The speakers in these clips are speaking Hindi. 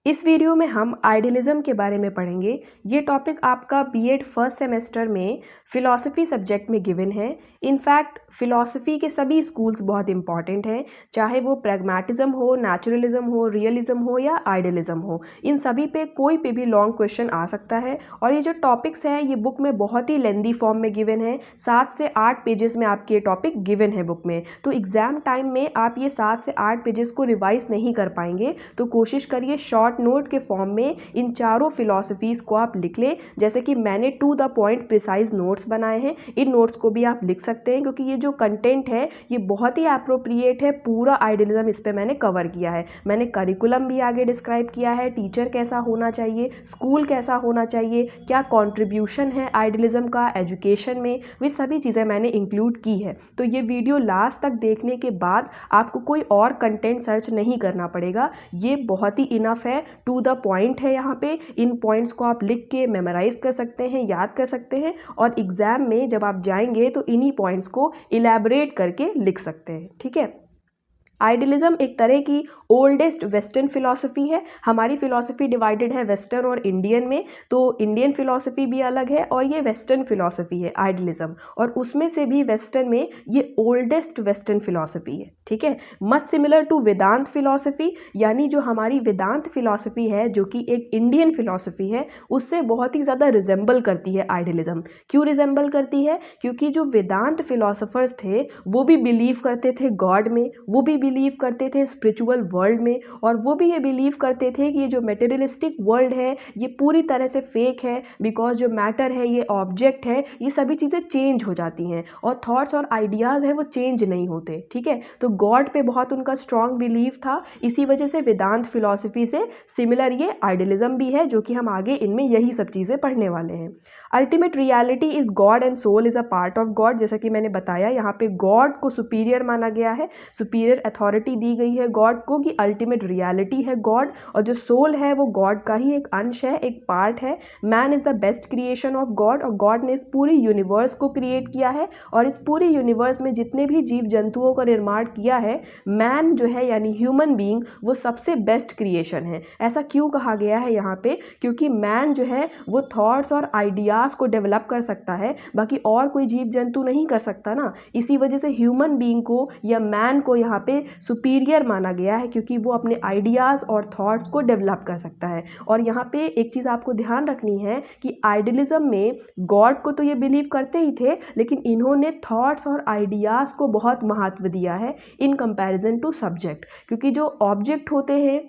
इस वीडियो में हम आइडियलिज्म के बारे में पढ़ेंगे। ये टॉपिक आपका बीएड फर्स्ट सेमेस्टर में फ़िलॉसफ़ी सब्जेक्ट में गिवन है। इनफैक्ट फ़िलॉसफ़ी के सभी स्कूल्स बहुत इंपॉर्टेंट हैं, चाहे वो प्रैग्मैटिज़्म हो, नेचुरलिज़्म हो, रियलिज़्म हो या आइडियलिज़्म हो। इन सभी पे कोई पे भी लॉन्ग क्वेश्चन आ सकता है और ये जो टॉपिक्स हैं ये बुक में बहुत ही लेंदी फॉर्म में गिवन है। 7 से 8 पेजेस में आपके ये टॉपिक गिवन है बुक में। तो एग्ज़ाम टाइम में आप ये 7 से 8 पेजेस को रिवाइज़ नहीं कर पाएंगे, तो कोशिश करिए शॉर्ट नोट के फॉर्म में इन चारों फिलॉसफीज़ को आप लिख लें। जैसे कि मैंने to the point precise notes बनाए हैं, इन नोट्स को भी आप लिख सकते हैं क्योंकि ये जो कंटेंट है ये बहुत ही अप्रोप्रिएट है। पूरा आइडियलिज्म इस पे मैंने कवर किया है। मैंने करिकुलम भी आगे डिस्क्राइब किया है, टीचर कैसा होना चाहिए, स्कूल कैसा होना चाहिए, क्या कॉन्ट्रीब्यूशन है आइडियलिज्म का एजुकेशन में, वे सभी चीज़ें मैंने इंक्लूड की है। तो ये वीडियो लास्ट तक देखने के बाद आपको कोई और कंटेंट सर्च नहीं करना पड़ेगा, ये बहुत ही इनफ है, टू द पॉइंट है। यहाँ पे इन पॉइंट्स को आप लिख के मेमोराइज कर सकते हैं, याद कर सकते हैं और एग्जाम में जब आप जाएंगे तो इन्हीं पॉइंट्स को इलैबोरेट करके लिख सकते हैं। ठीक है। आइडियलिज्म एक तरह की ओल्डेस्ट वेस्टर्न फिलॉसफी है। हमारी फिलॉसफी डिवाइडेड है वेस्टर्न और इंडियन में, तो इंडियन फिलॉसफी भी अलग है और ये वेस्टर्न फिलॉसफी है आइडियलिज्म, और उसमें से भी वेस्टर्न में ये ओल्डेस्ट वेस्टर्न फिलॉसफी है। ठीक है। Much similar to Vedanta philosophy, यानी जो हमारी वेदांत फिलॉसफी है जो कि एक इंडियन फिलॉसफी है, उससे बहुत ही ज़्यादा रिजेंबल करती है आइडियलिज्म। क्यों रिजेंबल करती है? क्योंकि जो वेदांत फिलॉसफर्स थे वो भी बिलीव करते थे गॉड में, वो भी बिलीव करते थे स्पिरिचुअल वर्ल्ड में, और वो भी ये बिलीव करते थे कि ये जो मटेरियलिस्टिक वर्ल्ड है ये पूरी तरह से फेक है, बिकॉज जो मैटर है ये ऑब्जेक्ट है, ये सभी चीज़ें चेंज हो जाती हैं और थॉट्स और आइडियाज़ हैं वो चेंज नहीं होते। ठीक है। तो गॉड पे बहुत उनका स्ट्रॉन्ग बिलीव था, इसी वजह से वेदांत फिलॉसफी से सिमिलर ये आइडियलिज्म भी है, जो कि हम आगे इनमें यही सब चीज़ें पढ़ने वाले हैं। Ultimate reality is God and soul is a part of God. जैसा कि मैंने बताया, यहाँ पे गॉड को सुपीरियर माना गया है, सुपीरियर अथॉरिटी दी गई है गॉड को कि अल्टीमेट रियलिटी है गॉड, और जो सोल है वो गॉड का ही एक अंश है, एक पार्ट है। Man is the best creation of God, और गॉड ने इस पूरी यूनिवर्स को क्रिएट किया है, और इस पूरी यूनिवर्स में जितने भी जीव जंतुओं का निर्माण किया है, मैन जो है यानी ह्यूमन बीइंग वो सबसे बेस्ट क्रिएशन है। ऐसा क्यों कहा गया है यहाँ पे? क्योंकि मैन जो है वो थॉट्स और आइडियाज़ को डेवलप कर सकता है, बाकी और कोई जीव जंतु नहीं कर सकता ना। इसी वजह से ह्यूमन बीइंग को या मैन को यहाँ पे सुपीरियर माना गया है, क्योंकि वो अपने आइडियाज़ और थॉट्स को डेवलप कर सकता है। और यहाँ पे एक चीज़ आपको ध्यान रखनी है कि आइडियलिज्म में गॉड को तो ये बिलीव करते ही थे, लेकिन इन्होंने थॉट्स और आइडियाज़ को बहुत महत्व दिया है इन कंपैरिजन टू सब्जेक्ट, क्योंकि जो ऑब्जेक्ट होते हैं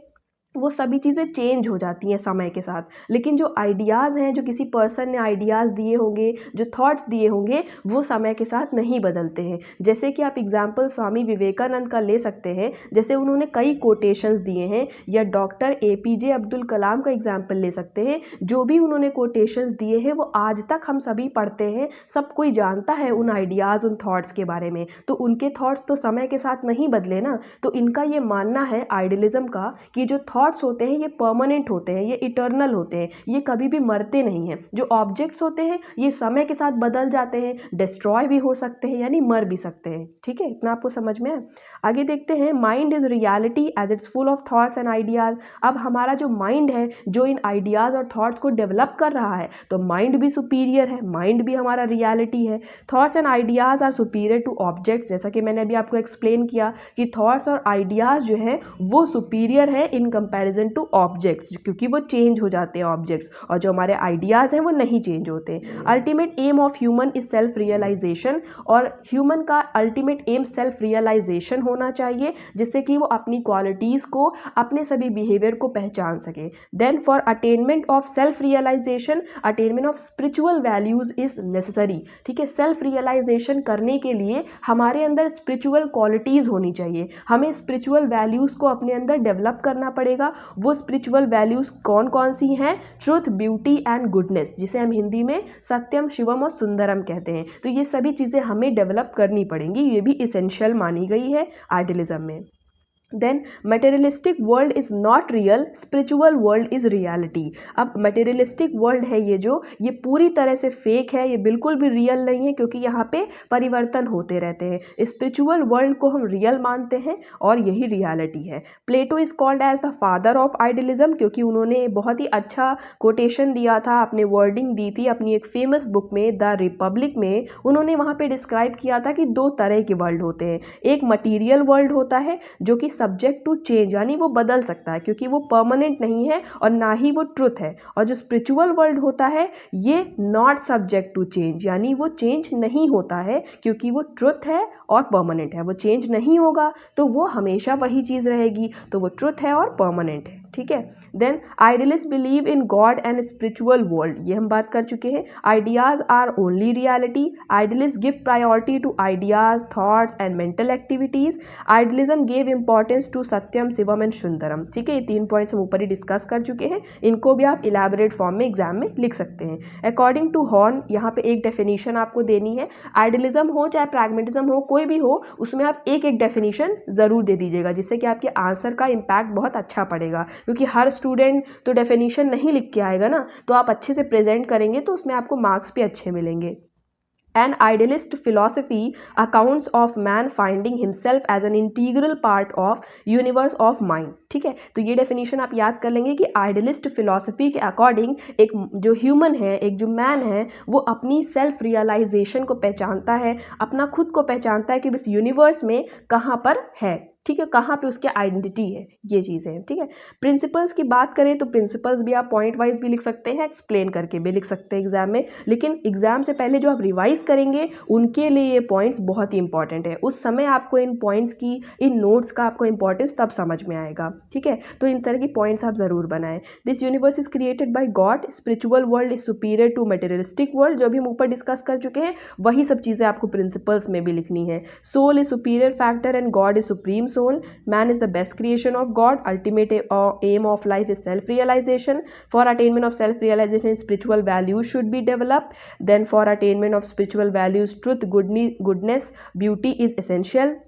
वो सभी चीज़ें चेंज हो जाती हैं समय के साथ, लेकिन जो आइडियाज़ हैं, जो किसी पर्सन ने आइडियाज़ दिए होंगे, जो थॉट्स दिए होंगे, वो समय के साथ नहीं बदलते हैं। जैसे कि आप एग्जाम्पल स्वामी विवेकानंद का ले सकते हैं, जैसे उन्होंने कई कोटेशंस दिए हैं, या डॉक्टर एपीजे अब्दुल कलाम का एग्जाम्पल ले सकते हैं। जो भी उन्होंने कोटेशंस दिए हैं वो आज तक हम सभी पढ़ते हैं, सब कोई जानता है उन आइडियाज़, उन थॉट्स के बारे में। तो उनके थॉट्स तो समय के साथ नहीं बदले ना। तो इनका ये मानना है आइडियलिज्म का कि जो थॉट्स होते हैं ये परमानेंट होते हैं, ये इटर्नल होते हैं, ये कभी भी मरते नहीं हैं। जो ऑब्जेक्ट्स होते हैं ये समय के साथ बदल जाते हैं, डिस्ट्रॉय भी हो सकते हैं, यानी मर भी सकते हैं। ठीक है, इतना आपको समझ में है। आगे देखते हैं, mind is reality as it's full of thoughts and ideas. अब हमारा जो माइंड है जो इन आइडियाज और थॉट्स को डेवलप कर रहा है, तो माइंड भी सुपीरियर है, माइंड भी हमारा रियलिटी है। Thoughts and ideas are superior to objects, जैसा कि मैंने अभी आपको एक्सप्लेन किया कि थॉट्स और आइडियाज जो है वो सुपीरियर है इन कंपैरिजन टू ऑब्जेक्ट्स, क्योंकि वो चेंज हो जाते हैं ऑब्जेक्ट्स, और जो हमारे आइडियाज़ हैं वो नहीं चेंज होते। Ultimate aim of human is self realization, और ह्यूमन का अल्टीमेट एम सेल्फ रियलाइजेशन होना चाहिए, जिससे कि वो अपनी क्वालिटीज़ को, अपने सभी बिहेवियर को पहचान सके। Then for attainment of self realization, attainment of spiritual values is necessary. ठीक है, सेल्फ रियलाइजेशन करने के लिए हमारे अंदर स्पिरिचुअल क्वालिटीज़ होनी चाहिए, हमें स्पिरिचुअल वैल्यूज़ को अपने अंदर डेवलप करना पड़ेगा। वो स्पिरिचुअल वैल्यूज़ कौन कौन सी हैं? ट्रुथ, ब्यूटी एंड गुडनेस, जिसे हम हिंदी में सत्यम, शिवम और सुंदरम कहते हैं। तो ये सभी चीज़ें हमें डेवलप करनी पड़ेंगी, ये भी इसेंशियल मानी गई है आइडियलिज्म में। Then materialistic world is not real, spiritual world is reality. अब मटेरियलिस्टिक वर्ल्ड है ये पूरी तरह से फेक है, ये बिल्कुल भी रियल नहीं है, क्योंकि यहाँ पे परिवर्तन होते रहते हैं। स्पिरिचुअल वर्ल्ड को हम रियल मानते हैं और यही रियलिटी है। Plato is called as the father of idealism, क्योंकि उन्होंने बहुत ही अच्छा कोटेशन दिया था, अपने वर्डिंग दी थी अपनी एक फेमस बुक में द रिपब्लिक में। उन्होंने वहाँ पे डिस्क्राइब किया था कि दो तरह के वर्ल्ड होते हैं, एक मटीरियल वर्ल्ड होता है जो कि सब्जेक्ट टू चेंज, यानी वो बदल सकता है क्योंकि वो परमानेंट नहीं है और ना ही वो ट्रुथ है। और जो स्पिरिचुअल वर्ल्ड होता है ये नॉट सब्जेक्ट टू चेंज, यानी वो चेंज नहीं होता है क्योंकि वो ट्रुथ है और परमानेंट है। वो चेंज नहीं होगा तो वो हमेशा वही चीज़ रहेगी, तो वो ट्रुथ है और परमानेंट है। ठीक है। Then idealist believe in God and spiritual world, ये हम बात कर चुके हैं। Ideas are only reality. Idealist give priority to ideas, thoughts and mental activities. Idealism give importance to Satyam, Shivam and Sundaram. ठीक है, ये 3 पॉइंट्स हम ऊपर ही डिस्कस कर चुके हैं, इनको भी आप इलेबोरेट फॉर्म में एग्जाम में लिख सकते हैं। अकॉर्डिंग टू हॉर्न, यहाँ पे एक डेफिनेशन आपको देनी है। आइडियलिज्म हो चाहे प्रैग्मेटिज्म हो, कोई भी हो, उसमें आप एक एक डेफिनेशन ज़रूर दे दीजिएगा, जिससे कि आपके आंसर का इम्पैक्ट बहुत अच्छा पड़ेगा, क्योंकि हर स्टूडेंट तो डेफिनेशन नहीं लिख के आएगा ना, तो आप अच्छे से प्रेजेंट करेंगे तो उसमें आपको मार्क्स भी अच्छे मिलेंगे। An idealist philosophy accounts of man finding himself as an integral part of universe of mind। ठीक है, तो ये डेफिनेशन आप याद कर लेंगे कि आइडियलिस्ट फिलॉसफी के अकॉर्डिंग एक जो ह्यूमन है, एक जो मैन है, वो अपनी सेल्फ रियलाइजेशन को पहचानता है, अपना खुद को पहचानता है कि इस यूनिवर्स में कहाँ पर है। ठीक है, कहाँ पे उसकी आइडेंटिटी है, ये चीज़ें हैं। ठीक है, प्रिंसिपल्स की बात करें तो प्रिंसिपल्स भी आप पॉइंट वाइज भी लिख सकते हैं, एक्सप्लेन करके भी लिख सकते हैं एग्जाम में, लेकिन एग्जाम से पहले जो आप रिवाइज करेंगे उनके लिए ये पॉइंट्स बहुत ही इंपॉर्टेंट है। उस समय आपको इन पॉइंट्स की, इन नोट्स का आपको इंपॉर्टेंस तब समझ में आएगा। ठीक है, तो इन तरह की पॉइंट्स आप ज़रूर बनाएं। This universe is created by God, spiritual world is superior to materialistic world, जो भी हम ऊपर डिस्कस कर चुके हैं वही सब चीज़ें आपको प्रिंसिपल्स में भी लिखनी है। Soul is superior factor and God is supreme soul. Man is the best creation of God. Ultimate aim of life is self-realization. For attainment of self-realization, spiritual values should be developed. Then for attainment of spiritual values, truth, goodness, beauty is essential.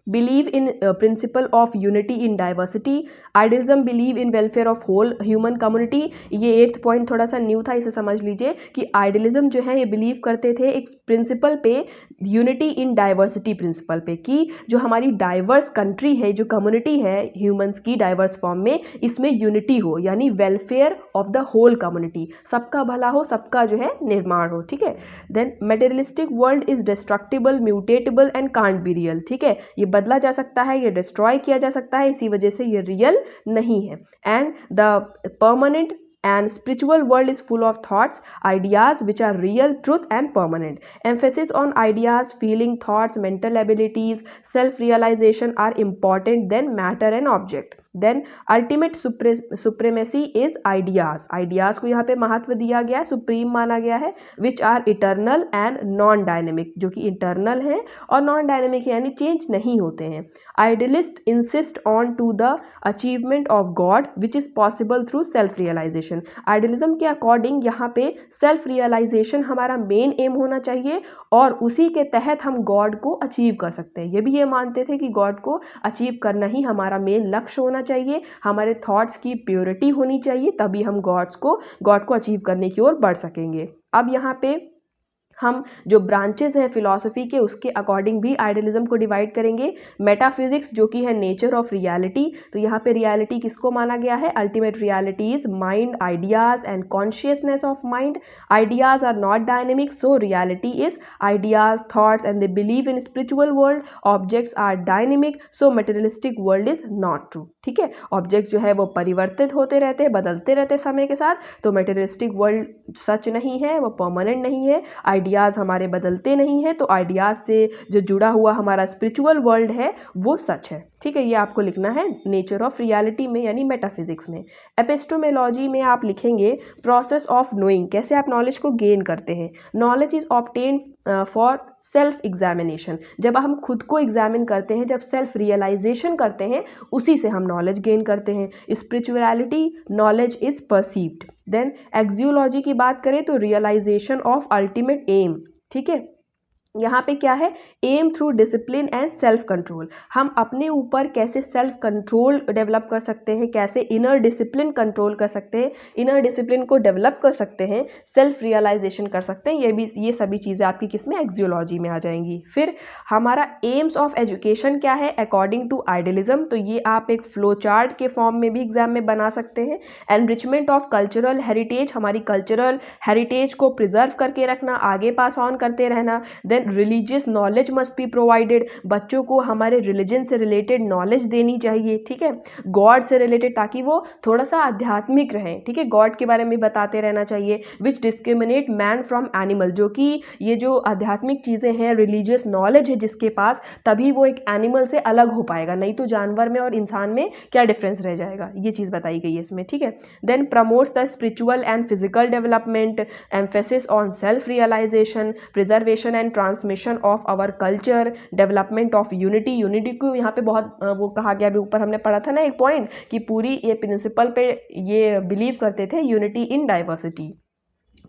Believe in principle of unity in diversity. Idealism believe in welfare of whole human community. ये 8th पॉइंट थोड़ा सा न्यू था, इसे समझ लीजिए कि आइडियलिज्म जो है ये बिलीव करते थे एक प्रिंसिपल पे, यूनिटी इन डाइवर्सिटी प्रिंसिपल पे, कि जो हमारी डाइवर्स कंट्री है, जो कम्युनिटी है ह्यूमंस की डाइवर्स फॉर्म में, इसमें यूनिटी हो, यानी welfare of the whole community, सबका भला हो, सबका जो है निर्माण हो। ठीक है। Then materialistic world is destructible, mutable and can't be real. ठीक है, ये बदला जा सकता है, ये डिस्ट्रॉय किया जा सकता है, इसी वजह से ये रियल नहीं है। And the permanent and spiritual world is full of thoughts, ideas which are real, truth and permanent. Emphasis on ideas, feeling, thoughts, mental abilities, self realization are important than matter and object. Then ultimate supremacy is ideas. Ideas को यहाँ पे महत्व दिया गया है, सुप्रीम माना गया है, which are eternal and non dynamic, जो कि इंटरनल है और नॉन डायनेमिक यानी चेंज नहीं होते हैं। Idealist insist on to the achievement of God which is possible through self realization. Idealism के अकॉर्डिंग यहाँ पे सेल्फ रियलाइजेशन हमारा मेन एम होना चाहिए और उसी के तहत हम गॉड को अचीव कर सकते हैं। ये भी ये मानते थे कि गॉड को अचीव करना ही हमारा मेन लक्ष्य होना चाहिए, हमारे थॉट्स की प्योरिटी होनी चाहिए, तभी हम गॉड को अचीव करने की ओर बढ़ सकेंगे। अब यहाँ पे हम जो ब्रांचेस हैं फिलॉसफी के, उसके अकॉर्डिंग भी आइडियलिज्म को डिवाइड करेंगे। मेटाफिजिक्स जो कि है नेचर ऑफ रियलिटी, तो यहाँ पे रियलिटी किसको माना गया है? Ultimate reality is mind, ideas and consciousness of mind. Ideas are not dynamic, so reality is ideas, thoughts and they believe in spiritual world. Objects are dynamic, so materialistic world is not true. ठीक है, ऑब्जेक्ट जो है वो परिवर्तित होते रहते हैं, बदलते रहते हैं समय के साथ, तो मटेरियलिस्टिक वर्ल्ड सच नहीं है, वो परमानेंट नहीं है। आइडियाज़ हमारे बदलते नहीं हैं, तो आइडियाज़ से जो जुड़ा हुआ हमारा स्पिरिचुअल वर्ल्ड है वो सच है। ठीक है, ये आपको लिखना है नेचर ऑफ रियलिटी में, यानी मेटाफिजिक्स में। एपिस्टोमोलॉजी में आप लिखेंगे प्रोसेस ऑफ नोइंग, कैसे आप नॉलेज को गेन करते हैं। Knowledge is obtain for self examination, जब हम खुद को एग्जामिन करते हैं, जब सेल्फ रियलाइजेशन करते हैं, उसी से हम नॉलेज गेन करते हैं। Spirituality knowledge is perceived. Then axiology की बात करें तो रियलाइजेशन ऑफ अल्टीमेट एम। ठीक है, यहाँ पे क्या है, aim through discipline and self control. हम अपने ऊपर कैसे सेल्फ कंट्रोल डेवलप कर सकते हैं, कैसे इनर डिसिप्लिन कंट्रोल कर सकते हैं, इनर डिसिप्लिन को डेवलप कर सकते हैं, सेल्फ रियलाइजेशन कर सकते हैं। ये सभी चीज़ें आपकी किसमें, एक्जियोलॉजी में आ जाएंगी। फिर हमारा एम्स ऑफ एजुकेशन क्या है अकॉर्डिंग टू आइडियलिज्म, तो ये आप एक फ्लो चार्ट के फॉर्म में भी एग्जाम में बना सकते हैं। एनरिचमेंट ऑफ कल्चरल हेरिटेज, हमारी कल्चरल हेरिटेज को प्रिजर्व करके रखना, आगे पास ऑन करते रहना। Then religious knowledge must be provided, बच्चों को हमारे रिलीजन से रिलेटेड नॉलेज देनी चाहिए, ठीक है, गॉड से रिलेटेड, ताकि वो थोड़ा सा आध्यात्मिक रहें, ठीक है, गॉड के बारे में बताते रहना चाहिए। विच डिस्क्रिमिनेट मैन फ्रॉम एनिमल, जो कि ये जो आध्यात्मिक चीज़ें हैं, रिलीजियस नॉलेज है जिसके पास, तभी वो एक एनिमल से अलग हो पाएगा, नहीं तो जानवर में और इंसान में क्या डिफरेंस रह जाएगा, ये चीज़ बताई गई है इसमें, ठीक है। Then promotes the spiritual and physical development, emphasis on self realization, preservation and transmission of our culture, development of unity, unity को यहाँ पे बहुत वो कहा गया, अभी ऊपर हमने पढ़ा था ना एक पॉइंट कि पूरी ये प्रिंसिपल पे ये बिलीव करते थे, unity in diversity.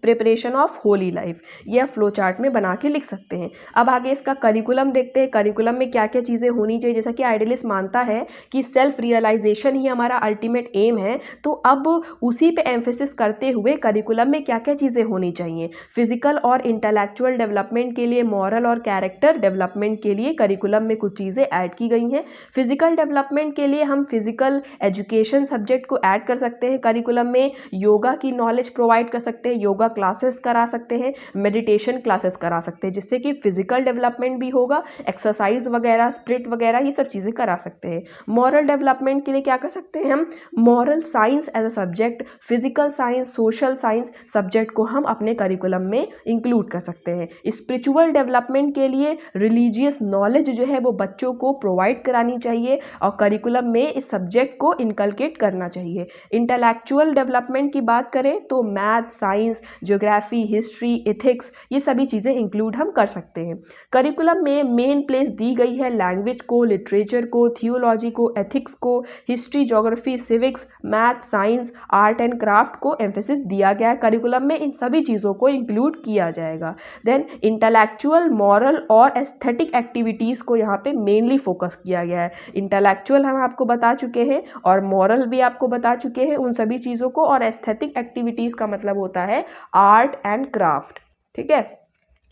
Preparation of Holi life, ये आप फ्लो चार्ट में बना के लिख सकते हैं। अब आगे इसका करिकुलम देखते हैं, करिकुलम में क्या क्या चीज़ें होनी चाहिए। जैसा कि आइडियलिस्ट मानता है कि सेल्फ रियलाइजेशन ही हमारा अल्टीमेट एम है, तो अब उसी पे एम्फेसिस करते हुए करिकुलम में क्या क्या चीज़ें होनी चाहिए। फिजिकल और इंटेलेक्चुअल डेवलपमेंट के लिए, मॉरल और कैरेक्टर डेवलपमेंट के लिए करिकुलम में कुछ चीज़ें ऐड की गई हैं। फिजिकल डेवलपमेंट के लिए हम फिजिकल एजुकेशन सब्जेक्ट को ऐड कर सकते हैं करिकुलम में, योगा की नॉलेज प्रोवाइड कर सकते हैं, योगा क्लासेस करा सकते हैं, मेडिटेशन क्लासेस करा सकते हैं, जिससे कि फिजिकल डेवलपमेंट भी होगा, एक्सरसाइज वगैरह, स्पिरिट वगैरह, ये सब चीज़ें करा सकते हैं। मॉरल डेवलपमेंट के लिए क्या कर सकते हैं हम, moral science as a subject, physical science, social science subject को हम अपने करिकुलम में इंक्लूड कर सकते हैं। स्पिरिचुअल डेवलपमेंट के लिए रिलीजियस नॉलेज जो है वो बच्चों को प्रोवाइड करानी चाहिए और करिकुलम में इस सब्जेक्ट को इनकलकेट करना चाहिए। इंटेलेक्चुअल डेवलपमेंट की बात करें तो math, science, geography, history, ethics, ये सभी चीज़ें इंक्लूड हम कर सकते हैं। करिकुलम में मेन प्लेस दी गई है लैंग्वेज को, लिटरेचर को, थियोलॉजी को, एथिक्स को, history, geography, civics, math, science, art and craft को एम्फेसिस दिया गया है। करिकुलम में इन सभी चीज़ों को इंक्लूड किया जाएगा। देन इंटेलेक्चुअल, मॉरल और एस्थेटिक एक्टिविटीज़ को यहाँ पे मेनली फोकस किया गया है। इंटेलेक्चुअल हम आपको बता चुके हैं और मॉरल भी आपको बता चुके हैं उन सभी चीज़ों को, और एस्थेटिक एक्टिविटीज़ का मतलब होता है आर्ट एंड क्राफ्ट, ठीक है,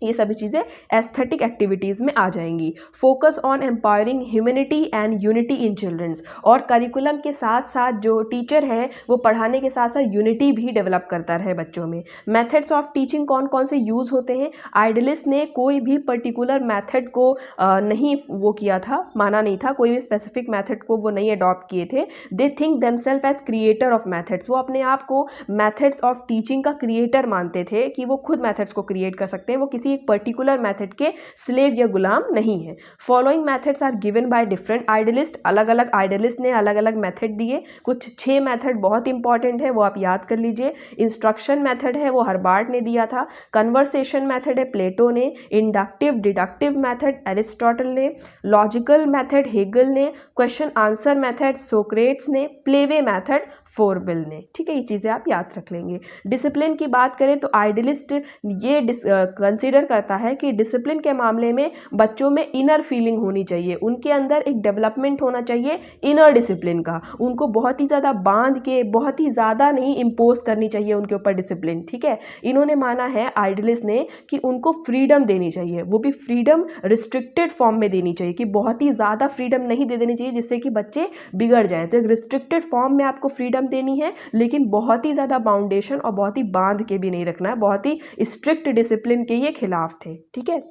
ये सभी चीज़ें एस्थेटिक एक्टिविटीज़ में आ जाएंगी। Focus on empowering humanity and unity in childrens, और करिकुलम के साथ साथ जो टीचर है वो पढ़ाने के साथ साथ यूनिटी भी डेवलप करता रहे बच्चों में। मेथड्स ऑफ टीचिंग कौन कौन से यूज़ होते हैं, आइडियलिस्ट ने कोई भी पर्टिकुलर मेथड को नहीं वो किया था, माना नहीं था, कोई भी स्पेसिफिक मेथड को वो नहीं अडॉप्ट किए थे। They think themselves as creator of methods, वो अपने आप को मेथड्स ऑफ टीचिंग का क्रिएटर मानते थे कि वो खुद मेथड्स को क्रिएट कर सकते हैं, वो किसी एक पर्टिकुलर मेथड के स्लेव या गुलाम नहीं है। Following methods are given by different idealist, अलग अलग आइडियलिस्ट ने अलग अलग मेथड दिए, कुछ 6 मेथड बहुत इंपॉर्टेंट है वो आप याद कर लीजिए। इंस्ट्रक्शन मेथड है वो हर्बार्ट ने दिया था, कन्वर्सेशन मेथड है प्लेटो ने, इंडक्टिव डिडक्टिव मेथड एरिस्टोटल ने, लॉजिकल मेथड हेगल ने, क्वेश्चन आंसर मेथड सोक्रेट्स ने, प्लेवे मेथड फोरबिल ने, ठीक है, ये चीज़ें आप याद रख लेंगे। डिसिप्लिन की बात करें तो आइडियलिस्ट ये कंसीडर करता है कि डिसिप्लिन के मामले में बच्चों में इनर फीलिंग होनी चाहिए, उनके अंदर एक डेवलपमेंट होना चाहिए इनर डिसिप्लिन का, उनको बहुत ही ज़्यादा बांध के, बहुत ही ज़्यादा नहीं इम्पोज करनी चाहिए उनके ऊपर डिसिप्लिन, ठीक है। इन्होंने माना है आइडियलिस्ट ने कि उनको फ्रीडम देनी चाहिए, वो भी फ्रीडम रिस्ट्रिक्टेड फॉर्म में देनी चाहिए, कि बहुत ही ज़्यादा फ्रीडम नहीं दे देनी चाहिए जिससे कि बच्चे बिगड़ जाएं। तो एक रिस्ट्रिक्टेड फॉर्म में आपको फ्रीडम देनी है, लेकिन बहुत ही ज़्यादा बाउंडेशन और बहुत ही बांध के भी नहीं रखना है, बहुत ही स्ट्रिक्ट डिसिप्लिन के ये खिलाफ थे, ठीक है।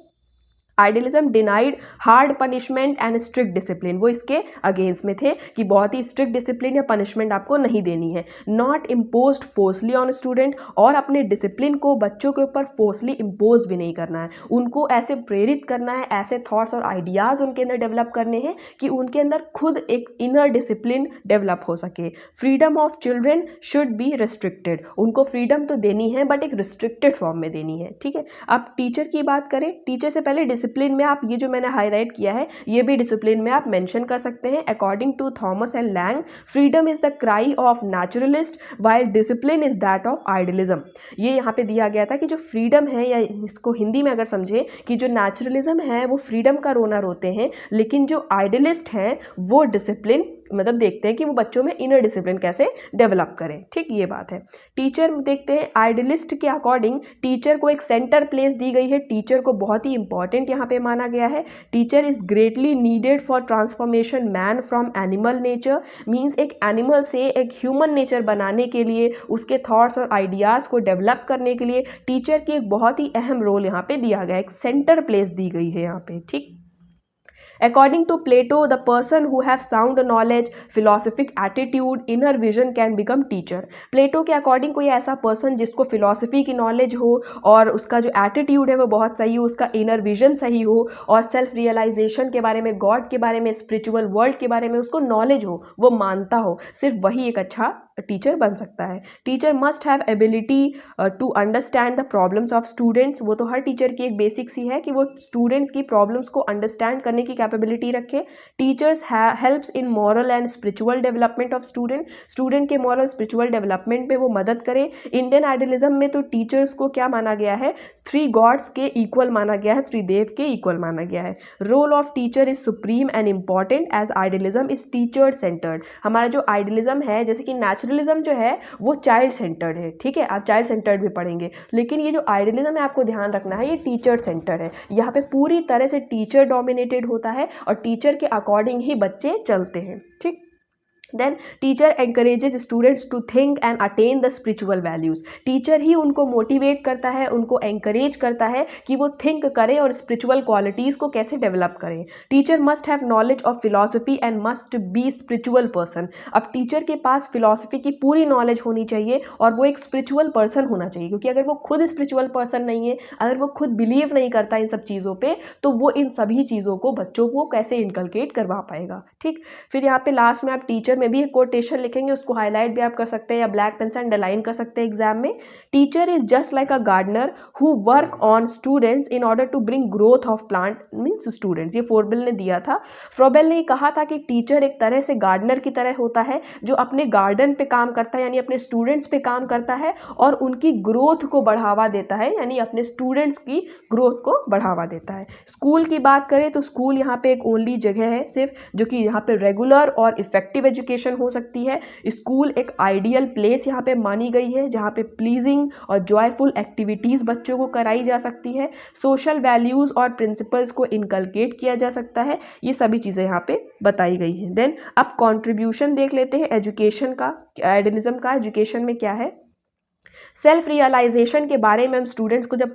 Idealism denied hard punishment and strict discipline, वो इसके अगेंस्ट में थे कि बहुत ही स्ट्रिक्ट डिसिप्लिन या पनिशमेंट आपको नहीं देनी है। नॉट इम्पोज्ड फोर्सली ऑन स्टूडेंट, और अपने डिसिप्लिन को बच्चों के ऊपर फोर्सली इम्पोज भी नहीं करना है, उनको ऐसे प्रेरित करना है, ऐसे थॉट्स और आइडियाज़ उनके अंदर डेवलप करने हैं कि उनके अंदर खुद एक इनर डिसिप्लिन डेवलप हो सके। Freedom of children should be restricted, उनको फ्रीडम तो देनी है बट एक रिस्ट्रिक्टेड फॉर्म में देनी है, ठीक है। अब टीचर की बात करें, टीचर से पहले डिसिप्लिन में आप ये जो मैंने हाईलाइट किया है ये भी डिसिप्लिन में आप मेंशन कर सकते हैं। According to Thomas and Lang, freedom is the cry of naturalist while discipline is that of idealism. ये यहाँ पे दिया गया था कि जो फ्रीडम है, या इसको हिंदी में अगर समझे कि जो नेचुरलिज्म है वो फ्रीडम का रोना रोते हैं, लेकिन जो आइडियलिस्ट हैं वो डिसिप्लिन मतलब देखते हैं कि वो बच्चों में इनर डिसिप्लिन कैसे डेवलप करें। ठीक, ये बात है। टीचर देखते हैं, आइडियलिस्ट के अकॉर्डिंग टीचर को एक सेंटर प्लेस दी गई है। टीचर को बहुत ही इंपॉर्टेंट यहाँ पे माना गया है। Teacher is greatly needed for transformation man from animal nature, means एक एनिमल से एक ह्यूमन नेचर बनाने के लिए, उसके थॉट्स और आइडियाज़ को डेवलप करने के लिए टीचर की एक बहुत ही अहम रोल यहाँ पे दिया गया है, एक सेंटर प्लेस दी गई है यहाँ पे। ठीक, According to Plato, the person who have sound knowledge, philosophic attitude, inner vision can become teacher. Plato के अकॉर्डिंग कोई ऐसा पर्सन जिसको फिलॉसफी की नॉलेज हो और उसका जो एटीट्यूड है वो बहुत सही हो, उसका इनर विजन सही हो और सेल्फ रियलाइजेशन के बारे में, गॉड के बारे में, स्पिरिचुअल वर्ल्ड के बारे में उसको नॉलेज हो, वो मानता हो, सिर्फ वही एक अच्छा टीचर बन सकता है। Teacher must have ability to understand the problems of students. वो तो हर टीचर की एक बेसिक सी है कि वो स्टूडेंट्स की प्रॉब्लम्स को अंडरस्टैंड करने की कैपेबिलिटी रखे। Teachers helps in moral and spiritual development of student. Student के मॉरल स्पिरिचुअल डेवलपमेंट में वो मदद करें। इंडियन आइडियलिज्म में तो टीचर्स को क्या माना गया है, 3 गॉड्स के इक्वल माना गया है, त्रिदेव के इक्वल माना गया है। Role of teacher is supreme and important as idealism is teacher centred. हमारा जो आइडियलिज्म है, जैसे कि नेचुरलिज्म जो है वो चाइल्ड सेंटर्ड है, ठीक है, आप चाइल्ड सेंटर्ड भी पढ़ेंगे, लेकिन ये जो आइडियलिज्म है आपको ध्यान रखना है ये टीचर सेंटर्ड है। यहाँ पे पूरी तरह से टीचर डोमिनेटेड होता है और टीचर के अकॉर्डिंग ही बच्चे चलते हैं। ठीक, then teacher encourages students to think and attain the spiritual values. Teacher ही उनको मोटिवेट करता है, उनको एंकरेज करता है कि वो थिंक करें और स्पिरिचुअल क्वालिटीज़ को कैसे डेवलप करें। Teacher must have knowledge of philosophy and must be spiritual person. अब टीचर के पास फिलॉसफी की पूरी नॉलेज होनी चाहिए और वो एक स्पिरिचुअल पर्सन होना चाहिए, क्योंकि अगर वो खुद स्पिरिचुअल पर्सन नहीं है, अगर वो खुद बिलीव नहीं करता इन सब चीज़ों पर, तो वो इन सभी चीज़ों को बच्चों को कैसे इनकलकेट करवा पाएगा। ठीक, फिर यहाँ पे लास्ट में आप टीचर में भी एक कोटेशन लिखेंगे, उसको हाईलाइट भी आप कर सकते हैं या ब्लैक पेन से अंडरलाइन कर सकते हैं एग्जाम में। Teacher is just like a gardener who work on students in order to bring growth of plant means students. ये फोरबेल ने दिया था। फ्रोबेल ने कहा था कि टीचर एक तरह से गार्डनर की तरह होता है जो अपने गार्डन पे काम करता है, यानी अपने स्टूडेंट्स पे काम करता है और उनकी ग्रोथ को बढ़ावा देता है, यानी अपने स्टूडेंट्स की ग्रोथ को बढ़ावा देता है। स्कूल की बात करें तो स्कूल यहाँ पे एक ओनली जगह है सिर्फ जो कि यहाँ पे रेगुलर और इफेक्टिव एजुकेशन हो सकती है। स्कूल एक आइडियल प्लेस यहाँ पे मानी गई है जहाँ पे प्लीजिंग और जॉयफुल एक्टिविटीज़ बच्चों को कराई जा सकती है। सोशल वैल्यूज़ और प्रिंसिपल्स को इनकलकेट किया जा सकता है। ये सभी चीज़ें यहाँ पे बताई गई हैं। देन अब कंट्रीब्यूशन देख लेते हैं एजुकेशन का, आइडियलिज्म का एजुकेशन में क्या है। सेल्फ रियलाइजेशन के बारे में हम स्टूडेंट्स को जब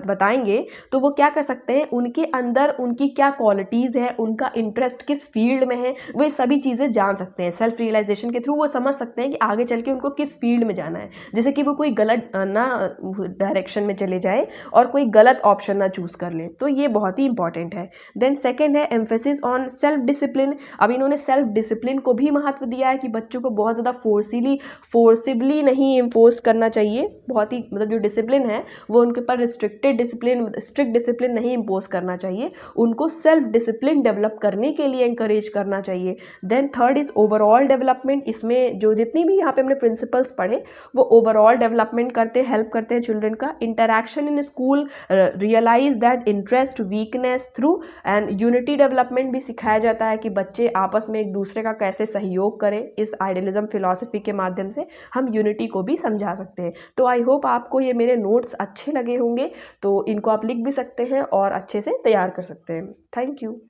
बताएंगे तो वो क्या कर सकते हैं, उनके अंदर उनकी क्या क्वालिटीज़ है, उनका इंटरेस्ट किस फील्ड में है, वो सभी चीज़ें जान सकते हैं। सेल्फ रियलाइजेशन के थ्रू वो समझ सकते हैं कि आगे चल के उनको किस फील्ड में जाना है, जैसे कि वो कोई गलत ना डायरेक्शन में चले जाए और कोई गलत ऑप्शन ना चूज़ कर ले। तो ये बहुत ही इंपॉर्टेंट है। देन सेकेंड है एम्फेसिस ऑन सेल्फ डिसिप्लिन। अब इन्होंने सेल्फ डिसिप्लिन को भी महत्व दिया है कि बच्चों को बहुत ज़्यादा फोर्सिबली नहीं इम्पोज करना चाहिए। बहुत ही मतलब जो डिसिप्लिन है वो उनके ऊपर रिस्ट्रिक्टेड डिसिप्लिन, स्ट्रिक्ट डिसिप्लिन नहीं इम्पोज करना चाहिए, उनको सेल्फ डिसिप्लिन डेवलप करने के लिए इंकरेज करना चाहिए। Then third is overall development. इसमें जो जितनी भी यहाँ पे हमने प्रिंसिपल्स पढ़े वो ओवरऑल डेवलपमेंट करते हैं, हेल्प करते हैं चिल्ड्रन का। Interaction in school, realise that interest weakness through and unity development भी सिखाया जाता है कि बच्चे आपस में एक दूसरे का कैसे सहयोग करें। इस आइडियलिज्म फिलॉसफी के माध्यम से हम यूनिटी को भी समझा सकते हैं। तो आई होप आपको ये मेरे नोट्स अच्छे लगे होंगे, तो इनको आप लिख भी सकते हैं और अच्छे से तैयार कर सकते हैं। Thank you.